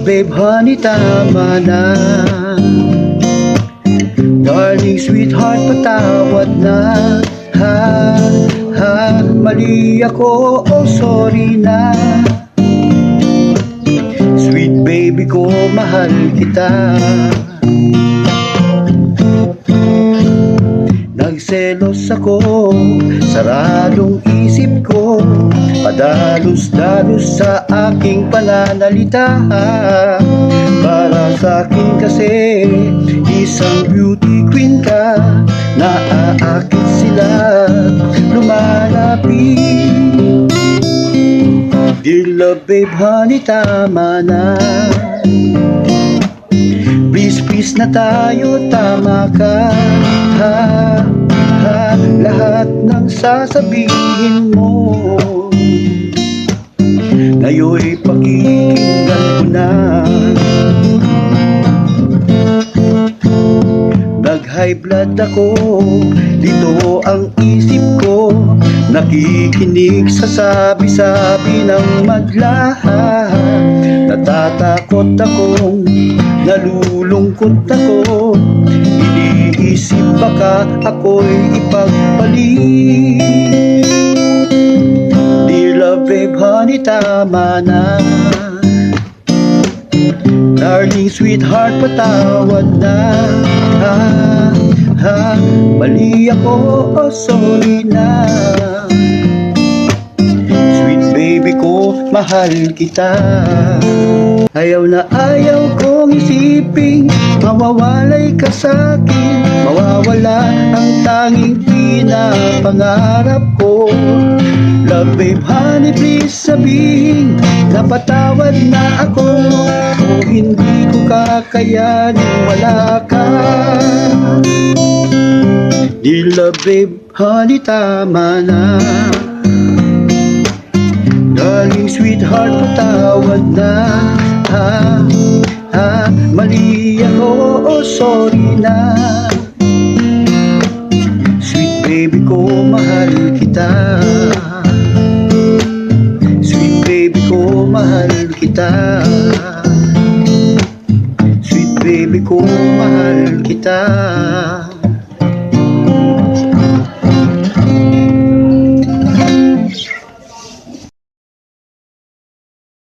babe, honey, tama na. Darling, sweetheart, patawad na. Ha, ha, mali ako, oh sorry na. Sweet baby ko, mahal kita. Nagselos ako, saradong isip ko, padalos-dalos sa aking pananalita. Para sa akin kasi, isang beauty queen ka. Naaakit sila, lumalapit. Dear love, babe, honey, tama na. Please na tayo, tama ka. Ha, ha, lahat ng sasabihin mo ngayon'y pakikinggan ko na. Nag-high blood ako, dito ang isip ko, nakikinig sa sabi-sabi ng madla. Natatakot akong nalulungkot ako, iniisip baka ako'y ipagpalit. Dear love, babe, honey, tama na. Darling, sweetheart, patawad na. Ha, ha, mali ako, oh sorry na. Sweet baby ko, mahal kita. Ayaw na ayaw kong isiping mawawalay ka sa'kin, mawawala ang tanging pinapangarap ko. Love, babe, honey, please sabihin napatawad na ako, o hindi ko kakayanin wala ka. Dear love, babe, honey, tama na. Darling, sweetheart, patawad na. Ha, ha, mali ako, oh sorry na. Sweet baby ko, mahal kita. Sweet baby ko, mahal kita. Sweet baby ko, mahal kita.